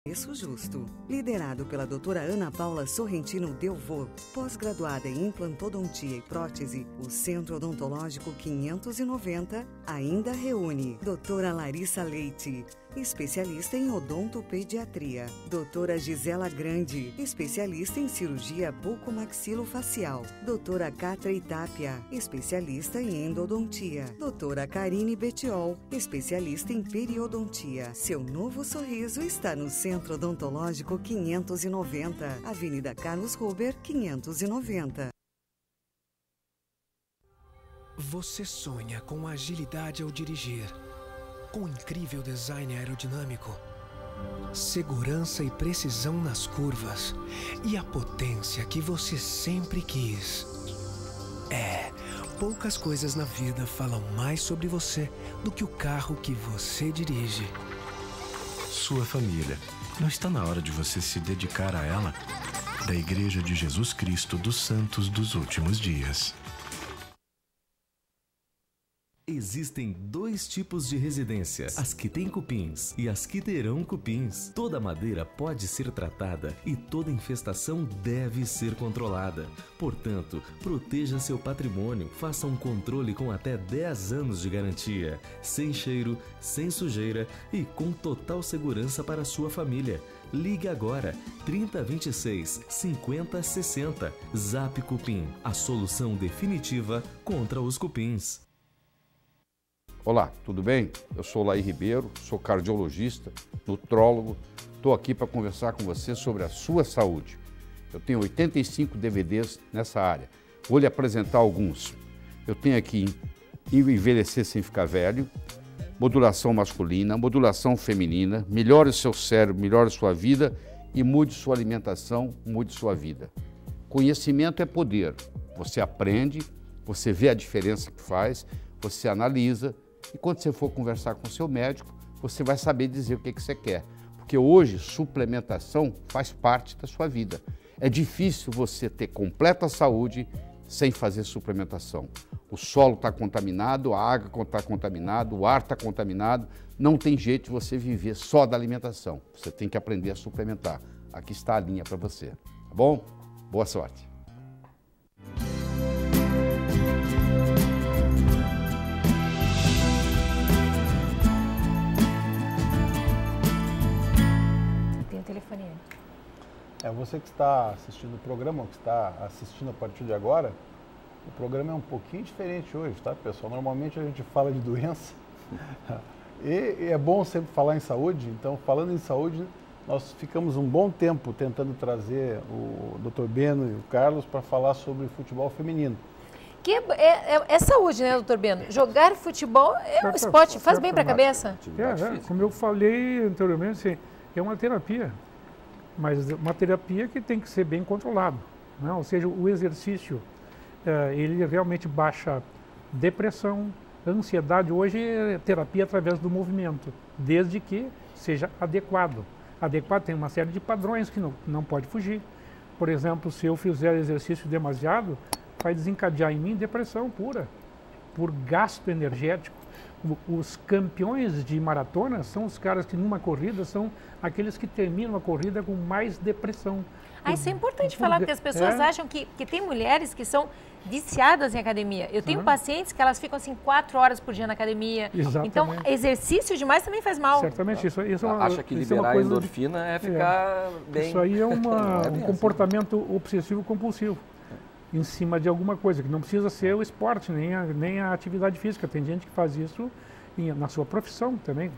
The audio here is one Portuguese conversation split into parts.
Preço justo. Liderado pela doutora Ana Paula Sorrentino Delvaux, pós-graduada em implantodontia e prótese, o Centro Odontológico 590 ainda reúne doutora Larissa Leite, especialista em odontopediatria, doutora Gisela Grande, especialista em cirurgia bucomaxilofacial, doutora Catra Itápia, especialista em endodontia, doutora Karine Betiol, especialista em periodontia. Seu novo sorriso está no Centro Odontológico 590, Avenida Carlos Ruber, 590. Você sonha com agilidade ao dirigir, com incrível design aerodinâmico, segurança e precisão nas curvas e a potência que você sempre quis. Poucas coisas na vida falam mais sobre você do que o carro que você dirige. Sua família. Não está na hora de você se dedicar a ela? Da Igreja de Jesus Cristo dos Santos dos Últimos Dias. Existem dois tipos de residência, as que têm cupins e as que terão cupins. Toda madeira pode ser tratada e toda infestação deve ser controlada. Portanto, proteja seu patrimônio, faça um controle com até 10 anos de garantia, sem cheiro, sem sujeira e com total segurança para sua família. Ligue agora, 3026 5060. Zap Cupim, a solução definitiva contra os cupins. Olá, tudo bem? Eu sou Laí Ribeiro, sou cardiologista, nutrólogo. Estou aqui para conversar com você sobre a sua saúde. Eu tenho 85 DVDs nessa área. Vou lhe apresentar alguns. Eu tenho aqui Envelhecer Sem Ficar Velho, Modulação Masculina, Modulação Feminina, Melhore seu cérebro, melhore sua vida e mude sua alimentação, mude sua vida. Conhecimento é poder. Você aprende, você vê a diferença que faz, você analisa. E quando você for conversar com o seu médico, você vai saber dizer o que você quer. Porque hoje, suplementação faz parte da sua vida. É difícil você ter completa saúde sem fazer suplementação. O solo está contaminado, a água está contaminada, o ar está contaminado. Não tem jeito de você viver só da alimentação. Você tem que aprender a suplementar. Aqui está a linha para você. Tá bom? Boa sorte. Telefonia. Você que está assistindo o programa, ou que está assistindo a partir de agora, o programa é um pouquinho diferente hoje, tá, pessoal? Normalmente a gente fala de doença e é bom sempre falar em saúde. Então, falando em saúde, nós ficamos um bom tempo tentando trazer o Dr. Beno e o Carlos para falar sobre futebol feminino. Que é saúde, né, doutor Beno? Jogar futebol é um esporte, faz bem para a cabeça? Como eu falei anteriormente, assim, é uma terapia, mas uma terapia que tem que ser bem controlada, né? Ou seja, o exercício, ele realmente baixa depressão, ansiedade. Hoje é terapia através do movimento, desde que seja adequado. Adequado tem uma série de padrões que não pode fugir. Por exemplo, se eu fizer exercício demasiado, vai desencadear em mim depressão pura, por gasto energético. Os campeões de maratona são os caras que numa corrida são aqueles que terminam a corrida com mais depressão. Isso é importante falar, porque as pessoas acham que tem mulheres que são viciadas em academia. Eu tenho pacientes que elas ficam assim 4 horas por dia na academia. Exatamente. Então, exercício demais também faz mal. Certamente. Isso acha que liberar a endorfina é ficar bem. Isso aí é um comportamento obsessivo compulsivo em cima de alguma coisa, que não precisa ser o esporte, nem a atividade física. Tem gente que faz isso na sua profissão também,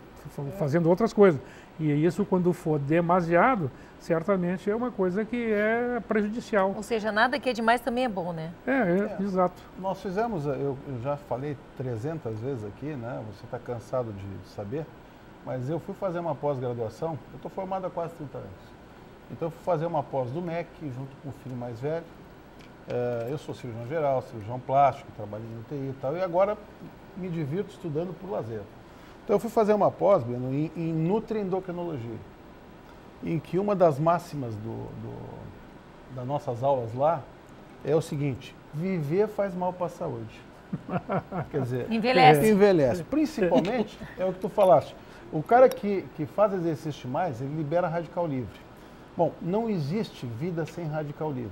fazendo outras coisas. E isso, quando for demasiado, certamente é uma coisa que é prejudicial. Ou seja, nada que é demais também é bom, né? Exato. Nós fizemos, eu já falei 300 vezes aqui, né? Você está cansado de saber, mas eu fui fazer uma pós-graduação, eu estou formado há quase 30 anos. Então eu fui fazer uma pós do MEC, junto com o filho mais velho. Eu sou cirurgião geral, cirurgião plástico, trabalho em UTI e tal, e agora me divirto estudando por lazer. Então eu fui fazer uma pós, Beno, em nutriendocrinologia, em que uma das máximas das nossas aulas lá é o seguinte: viver faz mal para a saúde. Quer dizer, envelhece. Principalmente, é o que tu falaste, O cara que faz exercício demais, ele libera radical livre. Bom, não existe vida sem radical livre.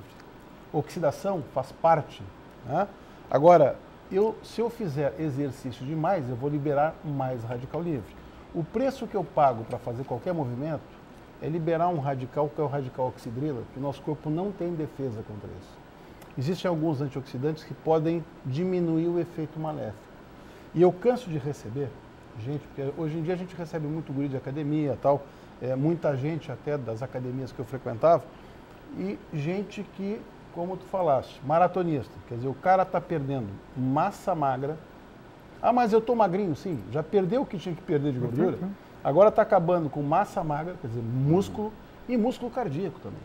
Oxidação faz parte, né? Agora, se eu fizer exercício demais, eu vou liberar mais radical livre. O preço que eu pago para fazer qualquer movimento é liberar um radical, que é o radical oxidrila, que o nosso corpo não tem defesa contra isso. Existem alguns antioxidantes que podem diminuir o efeito maléfico. E eu canso de receber gente, porque hoje em dia a gente recebe muito guri de academia, tal, muita gente até das academias que eu frequentava, e gente que, como tu falaste, maratonista, quer dizer, o cara está perdendo massa magra. Ah, mas eu estou magrinho, sim, já perdeu o que tinha que perder de gordura, agora está acabando com massa magra, quer dizer, músculo e músculo cardíaco também.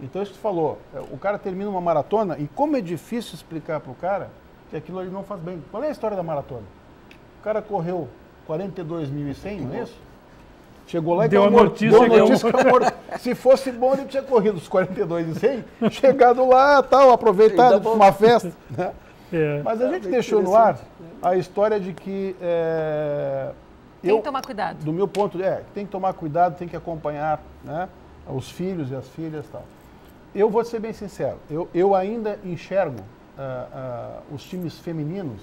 Então, isso que tu falou, o cara termina uma maratona e como é difícil explicar para o cara que aquilo ali não faz bem. Qual é a história da maratona? O cara correu 42.100, não é isso? Chegou lá e deu a notícia que morto. Se fosse bom, ele tinha corrido os 42.100, chegado lá, tal, aproveitado para uma festa. Né? Mas a gente deixou no ar a história de que... tem que tomar cuidado. Do meu ponto, tem que tomar cuidado, tem que acompanhar, né, os filhos e as filhas e tal. Eu vou ser bem sincero, eu ainda enxergo os times femininos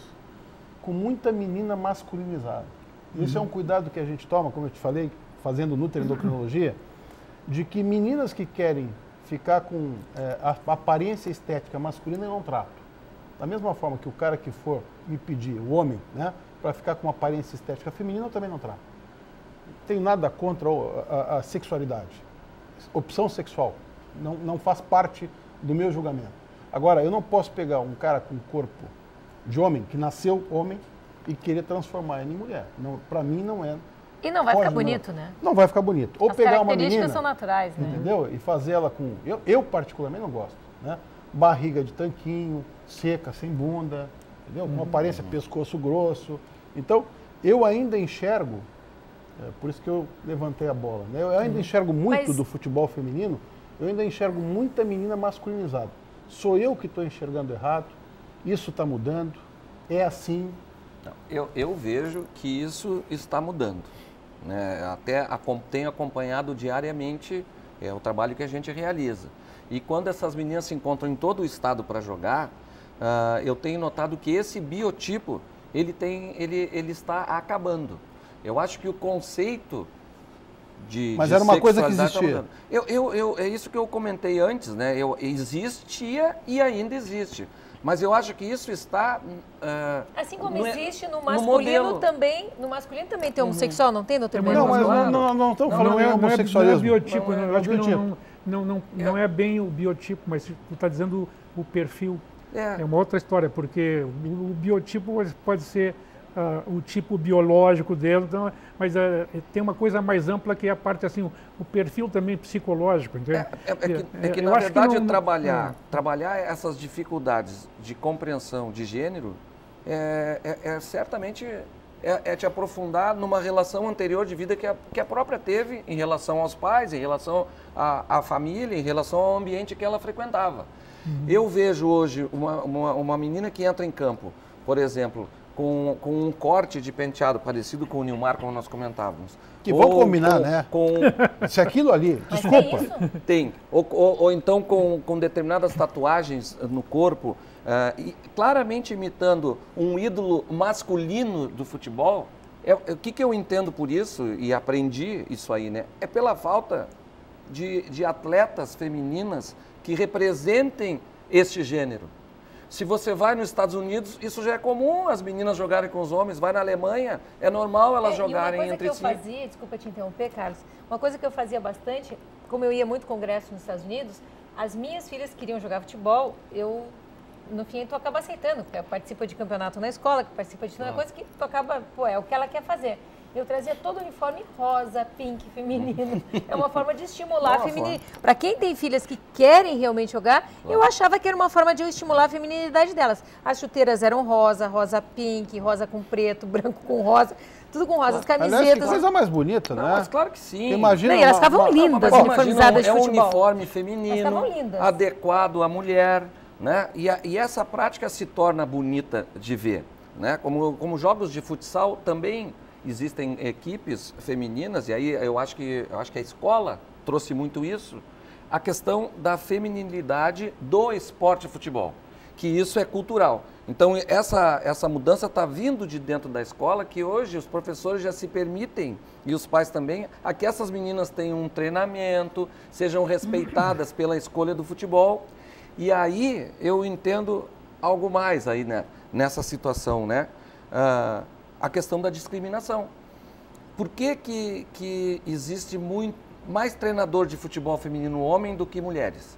com muita menina masculinizada. Isso é um cuidado que a gente toma, como eu te falei, fazendo nutriendocrinologia, de que meninas que querem ficar com a aparência estética masculina eu não trato. Da mesma forma que o cara que for me pedir, o homem, né, para ficar com uma aparência estética feminina, eu também não trato. Não tenho nada contra a sexualidade. Opção sexual não faz parte do meu julgamento. Agora, eu não posso pegar um cara com corpo de homem, que nasceu homem, e querer transformar ele em mulher. Para mim não é. E não vai ficar bonito, né? Não vai ficar bonito. Ou as pegar uma menina... As características são naturais, né? Entendeu? E fazer ela com... Eu particularmente não gosto, né? Barriga de tanquinho, seca, sem bunda, entendeu? Com aparência pescoço grosso. Então, eu ainda enxergo, por isso que eu levantei a bola, né? Eu ainda enxergo muito do futebol feminino, eu ainda enxergo muita menina masculinizada. Sou eu que estou enxergando errado, isso está mudando, é assim. Eu vejo que isso está mudando, né? Até tenho acompanhado diariamente o trabalho que a gente realiza. E quando essas meninas se encontram em todo o estado para jogar, eu tenho notado que esse biotipo ele está acabando. Eu acho que o conceito Mas era uma coisa que existia. É isso que eu comentei antes, né? Existia e ainda existe. Mas eu acho que isso está... assim como existe no masculino também, no masculino também tem homossexual, não tem, doutor? Não, mas não estamos falando em homossexualismo. Não é biotipo, eu acho que não é bem o biotipo, mas tu está dizendo o perfil. É uma outra história, porque o biotipo pode ser o tipo biológico dele, então, mas tem uma coisa mais ampla que é a parte assim, o perfil também psicológico. Que na verdade trabalhar essas dificuldades de compreensão de gênero certamente te aprofundar numa relação anterior de vida que a própria teve em relação aos pais, em relação à família, em relação ao ambiente que ela frequentava. Eu vejo hoje uma menina que entra em campo, por exemplo, com um corte de penteado parecido com o Nilmar, como nós comentávamos. Que vão combinar, né? Se aquilo ali, desculpa. Tem. Ou então com determinadas tatuagens no corpo, claramente imitando um ídolo masculino do futebol. O que eu entendo por isso, e aprendi isso aí, né? É pela falta de atletas femininas que representem este gênero. Se você vai nos Estados Unidos, isso já é comum, as meninas jogarem com os homens. Vai na Alemanha, é normal elas jogarem entre si. Uma coisa que eu fazia, desculpa te interromper, Carlos, uma coisa que eu fazia bastante, como eu ia muito congresso nos Estados Unidos, as minhas filhas queriam jogar futebol, no fim, tu acaba aceitando, porque participa de campeonato na escola, que participa de tanta coisa que tu acaba, é o que ela quer fazer. Eu trazia todo o uniforme rosa, pink, feminino. É uma forma de estimular a feminilidade. Para quem tem filhas que querem realmente jogar, eu achava que era uma forma de eu estimular a feminilidade delas. As chuteiras eram rosa, rosa pink, rosa com preto, branco com rosa, tudo com rosa. As camisetas... Aliás, que coisa mais bonita, né? Mas claro que sim. Imagina e elas ficavam lindas, uniformizadas de futebol. É um uniforme feminino, adequado à mulher, né? E essa prática se torna bonita de ver, né? Como jogos de futsal também... existem equipes femininas, e aí eu acho que a escola trouxe muito isso, a questão da feminilidade do esporte de futebol, que isso é cultural. Então, essa mudança está vindo de dentro da escola, que hoje os professores já se permitem, e os pais também, a que essas meninas tenham um treinamento, sejam respeitadas pela escolha do futebol. E aí eu entendo algo mais aí, né, nessa situação, né? A questão da discriminação. Por que existe mais treinador de futebol feminino homem do que mulheres?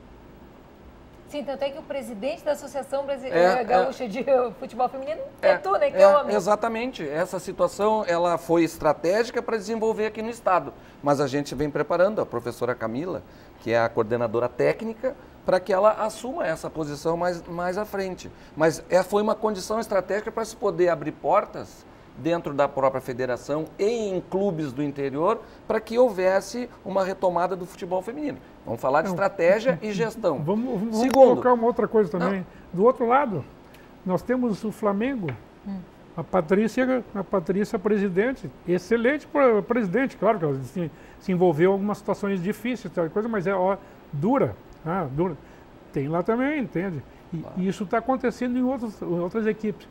Sim, tanto é que o presidente da Associação Brasileira Gaúcha de Futebol Feminino tu, né, que é homem. Exatamente. Essa situação ela foi estratégica para desenvolver aqui no Estado. Mas a gente vem preparando a professora Camila, que é a coordenadora técnica, para que ela assuma essa posição mais à frente. Mas foi uma condição estratégica para se poder abrir portas dentro da própria federação e em clubes do interior para que houvesse uma retomada do futebol feminino. Vamos falar de estratégia e gestão. Vamos colocar uma outra coisa também. Do outro lado, nós temos o Flamengo, a Patrícia presidente, excelente presidente, claro que ela se envolveu em algumas situações difíceis, tal coisa, mas dura. Tem lá também, entende? E isso está acontecendo em outras equipes.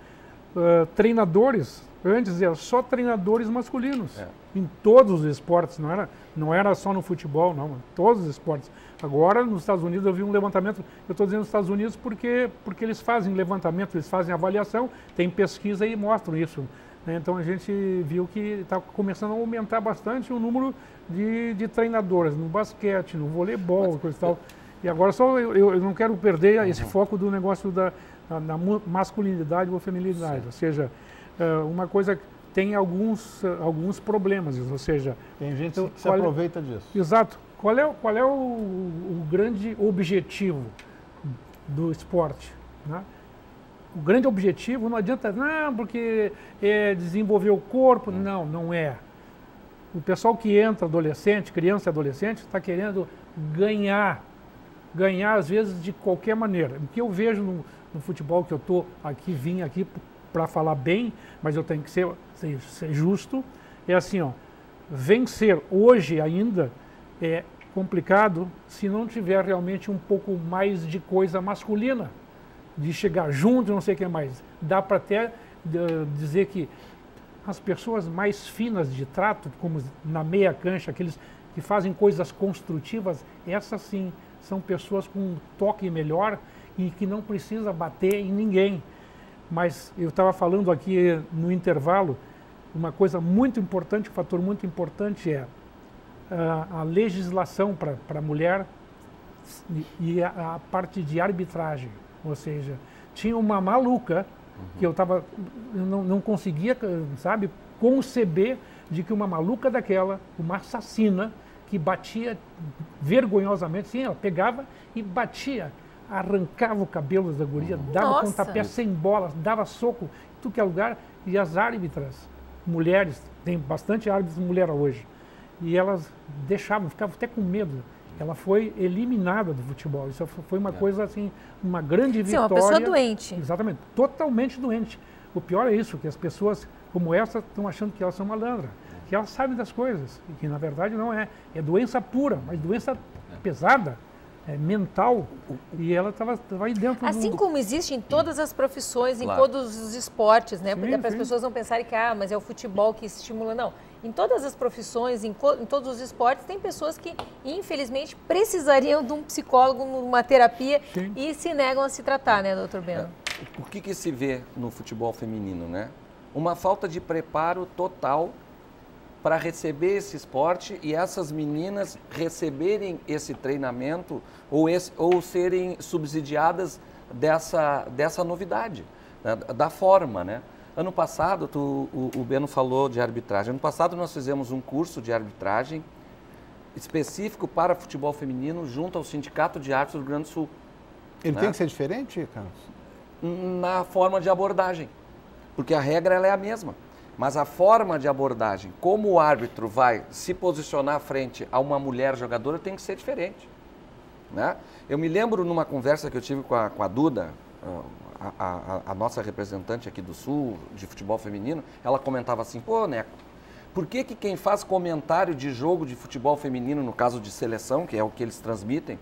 Treinadores, antes era só treinadores masculinos, em todos os esportes, não era só no futebol, não, todos os esportes. Agora, nos Estados Unidos, eu vi um levantamento, eu estou dizendo nos Estados Unidos porque eles fazem levantamento, eles fazem avaliação, tem pesquisa e mostram isso. Né? Então, a gente viu que está começando a aumentar bastante o número de treinadores no basquete, no voleibol, coisa e tal. E agora, eu não quero perder esse foco do negócio da masculinidade ou feminilidade, ou seja, uma coisa que tem alguns problemas, ou seja... Tem gente que se aproveita disso. Exato. Qual é o grande objetivo do esporte? Né? O grande objetivo não adianta, porque desenvolver o corpo, não é. O pessoal que entra, criança e adolescente, está querendo ganhar às vezes de qualquer maneira. O que eu vejo no futebol, que eu vim aqui para falar bem, mas eu tenho que ser justo, é assim, vencer hoje ainda é complicado se não tiver realmente um pouco mais de coisa masculina, de chegar junto, não sei o que mais. Dá para até dizer que as pessoas mais finas de trato, como na meia cancha, aqueles que fazem coisas construtivas, essas sim são pessoas com um toque melhor e que não precisa bater em ninguém. Mas eu estava falando aqui no intervalo, uma coisa muito importante, um fator muito importante é a legislação para a mulher e a parte de arbitragem. Ou seja, tinha uma maluca que eu não conseguia, conceber de que uma maluca daquela, uma assassina, que batia vergonhosamente, sim, ela pegava e batia, arrancava o cabelo da guria, dava pontapé sem bola, dava soco em tudo que é lugar, e as árbitras, mulheres, tem bastante árbitras mulher hoje, e elas deixavam, ficavam até com medo. Ela foi eliminada do futebol. Isso foi uma coisa assim, uma grande vitória. Sim, uma pessoa doente. Exatamente, totalmente doente. O pior é isso, que as pessoas como essa estão achando que elas são malandras, que elas sabem das coisas, e que na verdade não é. É doença pura, mas doença pesada, mental, e ela estava aí dentro assim como existe em todas as profissões, em todos os esportes, né? Porque para as pessoas não pensarem que mas é o futebol que estimula, não. Em todas as profissões, em todos os esportes, tem pessoas que, infelizmente, precisariam de um psicólogo, uma terapia, e se negam a se tratar, né, doutor Beno? O que se vê no futebol feminino, né? Uma falta de preparo total para receber esse esporte e essas meninas receberem esse treinamento ou serem subsidiadas dessa novidade, né? Da forma, né? Ano passado, o Beno falou de arbitragem. Ano passado nós fizemos um curso de arbitragem específico para futebol feminino junto ao Sindicato de Árbitros do Rio Grande do Sul. Ele tem que ser diferente, Carlos? Na forma de abordagem, porque a regra ela é a mesma. Mas a forma de abordagem, como o árbitro vai se posicionar frente a uma mulher jogadora, tem que ser diferente, né? Eu me lembro numa conversa que eu tive com a Duda, a nossa representante aqui do Sul, de futebol feminino, ela comentava assim, pô, Neco, Por que quem faz comentário de jogo de futebol feminino, no caso de seleção, que é o que eles transmitem,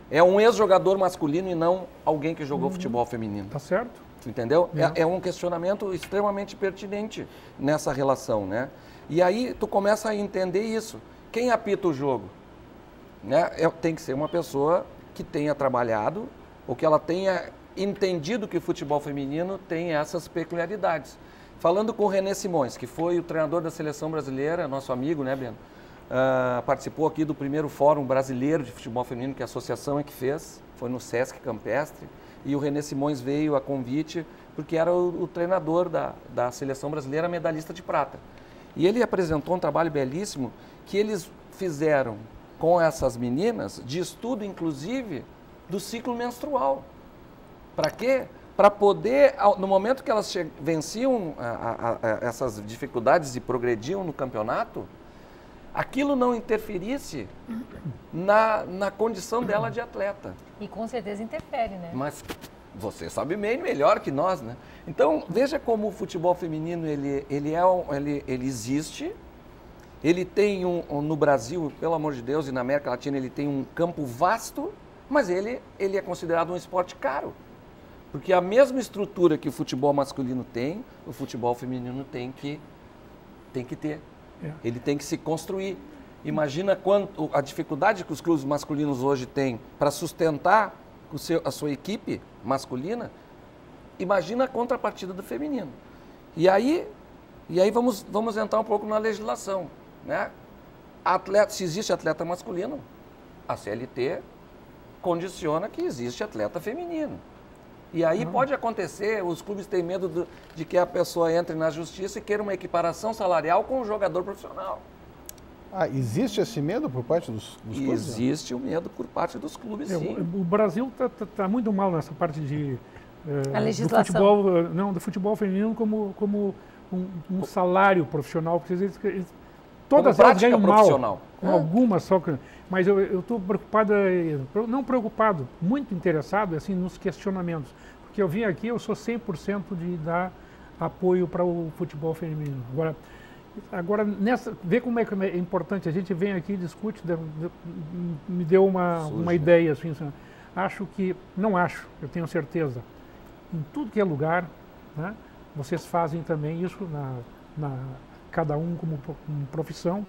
é um ex-jogador masculino e não alguém que jogou futebol feminino? Tá certo. Entendeu? É um questionamento extremamente pertinente nessa relação, né? E aí tu começa a entender isso. Quem apita o jogo? Né? Tem que ser uma pessoa que tenha trabalhado ou que ela tenha entendido que o futebol feminino tem essas peculiaridades. Falando com o René Simões, que foi o treinador da seleção brasileira, nosso amigo, né, Beno? Participou aqui do primeiro Fórum Brasileiro de Futebol Feminino, que a associação é que fez, foi no Sesc Campestre, e o René Simões veio a convite porque era o treinador da seleção brasileira, medalhista de prata. E ele apresentou um trabalho belíssimo que eles fizeram com essas meninas, de estudo inclusive do ciclo menstrual. Para quê? Para poder, no momento que elas venciam essas dificuldades e progrediam no campeonato, aquilo não interferisse na condição dela de atleta. E com certeza interfere, né? Mas você sabe bem melhor que nós, né? Então, veja como o futebol feminino ele existe, ele tem no Brasil, pelo amor de Deus, e na América Latina ele tem um campo vasto, mas ele é considerado um esporte caro. Porque a mesma estrutura que o futebol masculino tem, o futebol feminino tem que ter. Ele tem que se construir. Imagina a dificuldade que os clubes masculinos hoje têm para sustentar a sua equipe masculina. Imagina a contrapartida do feminino. E aí vamos entrar um pouco na legislação, né? Se existe atleta masculino, a CLT condiciona que existe atleta feminino. E aí pode acontecer, os clubes têm medo de que a pessoa entre na justiça e queira uma equiparação salarial com um jogador profissional. Existe esse medo por parte dos clubes? Existe o medo por parte dos clubes, sim. O Brasil está muito mal nessa parte de a legislação. do futebol feminino como um salário profissional. Porque todas elas ganham mal, com algumas só que... Mas eu estou preocupado, não preocupado, muito interessado assim, nos questionamentos. Porque eu vim aqui, eu sou 100% de dar apoio para o futebol feminino. Agora vê como é que é importante. A gente vem aqui, discute, me deu uma ideia. Assim, eu tenho certeza. Em tudo que é lugar, né, vocês fazem também isso, cada um como profissão.